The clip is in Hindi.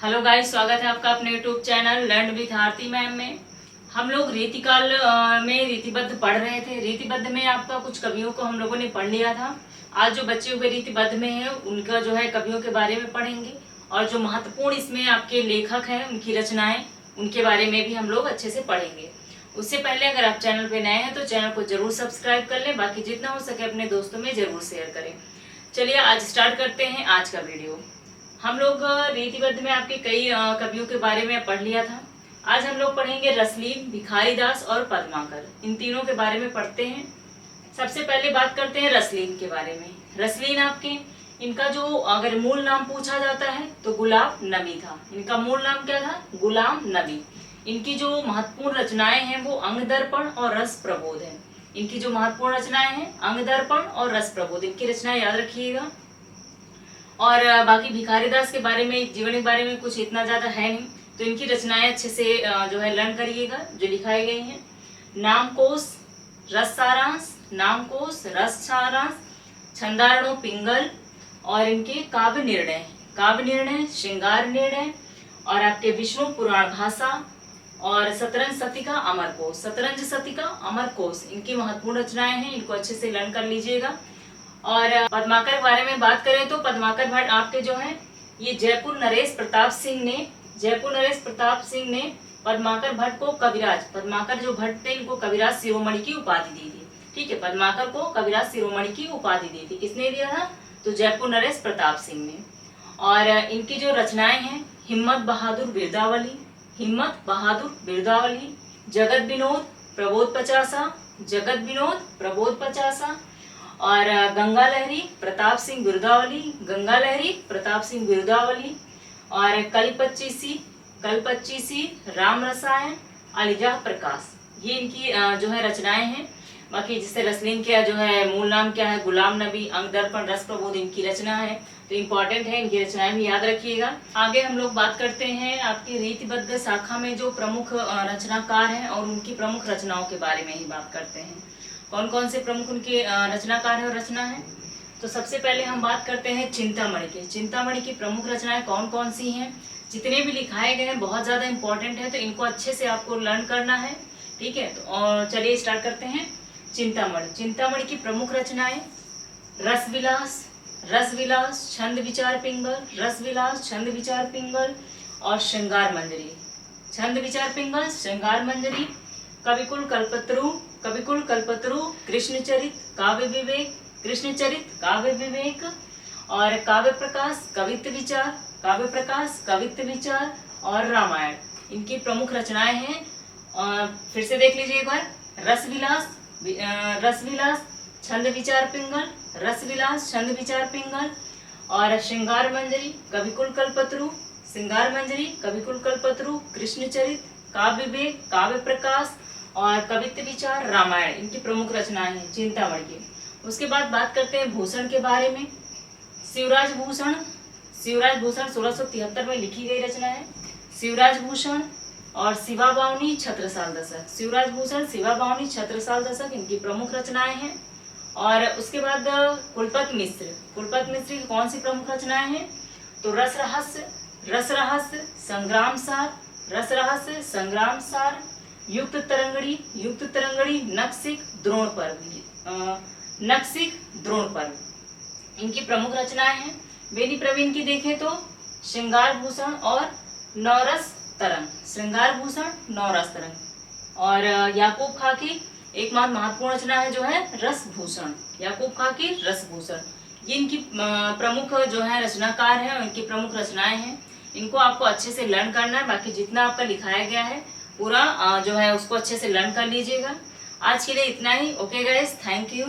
हेलो गाइस, स्वागत है आपका अपने YouTube channel learn with Aarti ma'am में। हम लोग रीतिकाल में रीतिबद्ध पढ़ रहे थे। रीतिबद्ध में आपका कुछ कवियों को हम लोगों ने पढ़ लिया था। आज जो बच्चे हुए रीतिबद्ध में हैं उनका जो है कवियों के बारे में पढ़ेंगे, और जो महत्वपूर्ण इसमें आपके लेखक हैं उनकी रचनाएं, उनके बारे में भी हम लोग अच्छे से पढ़ेंगे। उससे पहले अगर आप चैनल पे नए हैं तो चैनल को जरूर सब्सक्राइब कर लें, बाकी जितना हो सके अपने दोस्तों में जरूर शेयर करें। चलिए आज स्टार्ट करते हैं आज का वीडियो। हम लोग रीतिबद्ध में आपके कई कवियों के बारे में पढ़ लिया था। आज हम लोग पढ़ेंगे रसलीन, भिखारीदास और पद्माकर। इन तीनों के बारे में पढ़ते हैं। सबसे पहले बात करते हैं रसलीन के बारे में। रसलीन आपके इनका जो अगर मूल नाम पूछा जाता है तो गुलाम नबी था। इनका मूल नाम क्या था? गुलाम नबी। इनकी जो महत्वपूर्ण रचनाएं हैं वो अंग दर्पण और रस प्रबोध है। इनकी जो महत्वपूर्ण रचनाएं हैं अंग दर्पण और रस प्रबोध, इनकी रचनाएं याद रखिएगा। और बाकी भिखारीदास के बारे में, जीवन के बारे में कुछ इतना ज्यादा है नहीं, तो इनकी रचनाएं अच्छे से जो है लर्न करिएगा जो लिखाई गई हैं। नामकोश, रस सारांश, नामकोश, रस सारांश, छंदारणो पिंगल, और इनके काव्य निर्णय, काव्य निर्णय, श्रृंगार निर्णय, और आपके विष्णु पुराण भाषा, और शतरंज शतिका, अमर कोश। शतरंज शतिका, अमर कोश इनकी महत्वपूर्ण रचनाएं हैं, इनको अच्छे से लर्न कर लीजिएगा। और पद्माकर के बारे में बात करें तो पद्माकर भट्ट आपके जो है ये जयपुर नरेश प्रताप सिंह ने पद्माकर भट्ट को कविराज, पद्माकर जो भट्ट थे इनको कविराज शिरोमणि की उपाधि दी थी। ठीक है, पद्माकर को कविराज शिरोमणि की उपाधि दी थी। किसने दिया था? तो जयपुर नरेश प्रताप सिंह ने। और इनकी जो रचनाएं हैं हिम्मत बहादुर बिरदावली, हिम्मत बहादुर बिरदावली, जगत विनोद प्रबोध पचासा, जगत विनोद प्रबोध पचासा, और गंगा लहरी प्रताप सिंह बिरदावली, गंगा लहरी प्रताप सिंह बिरदावली, और कल पच्चीसी, राम रसायन, अलिजा प्रकाश, ये इनकी जो है रचनाएं हैं। बाकी जिससे रसलीन क्या जो है मूल नाम क्या है? गुलाम नबी, अंग दर्पण, रस प्रबोध इनकी रचना है, तो इम्पोर्टेंट है, इनकी रचनाएं भी याद रखिएगा। आगे हम लोग बात करते हैं आपकी रीतिबद्ध शाखा में जो प्रमुख रचनाकार हैं और उनकी प्रमुख रचनाओं के बारे में ही बात करते हैं। कौन कौन से प्रमुख उनके रचनाकार है और रचना है? तो सबसे पहले हम बात करते हैं चिंतामणि के। चिंतामणि की प्रमुख रचनाएं कौन कौन सी हैं? जितने भी लिखाए गए हैं बहुत ज्यादा इंपॉर्टेंट है, तो इनको अच्छे से आपको लर्न करना है। ठीक है, तो और चलिए स्टार्ट करते हैं। चिंतामणि की प्रमुख रचनाएं रसविलास, रसविलास, छंद विचार पिंगल, रसविलास, छंद विचार पिंगल, और श्रृंगार मंजरी, छंद विचार पिंगल, श्रृंगार मंजरी, कविकुल कल्पतरु, कृष्णचरित, काव्य विवेक, कृष्णचरित, काव्य विवेक, और काव्य प्रकाश, कवित्व विचार, और रामायण इनकी प्रमुख रचनाएं हैं। फिर से देख लीजिए एक बार। रसविलास, छंद विचार पिंगल, रसविलास, छंद विचार पिंगल, और श्रृंगार मंजरी, कविकुल कल्पतरु, श्रृंगार मंजरी, कविकुल कल्पतरु, कृष्णचरित, काव्य विवेक, काव्य प्रकाश, और कवित्व विचार, रामायण इनकी प्रमुख रचनाएं हैं चिंतामणि की। उसके बाद बात करते हैं भूषण के बारे में। शिवराज भूषण 1673 में लिखी गई रचना है। शिवराज भूषण और शिवा बावनी छत्रसाल दशक, शिवराज भूषण, शिवा बावनी, छत्रसाल दशक इनकी प्रमुख रचनाएं हैं। और उसके बाद कुलपत मिश्र की कौन सी प्रमुख रचनाएं हैं? तो रस रहस्य, संग्राम सार, युक्त तरंगड़ी, नक्सिक, द्रोण पर्व इनकी प्रमुख रचनाएं हैं। बेनी प्रवीण की देखें तो श्रृंगार भूषण और नवरस तरंग, और याकूब खां की एकमात्र महत्वपूर्ण रचना है जो है रसभूषण, याकूब खां की रसभूषण। ये इनकी प्रमुख जो है रचनाकार हैं और इनकी प्रमुख रचनाएं हैं। इनको आपको अच्छे से लर्न करना है, बाकी जितना आपका लिखाया गया है पूरा जो है उसको अच्छे से लर्न कर लीजिएगा। आज के लिए इतना ही। Okay guys, thank you.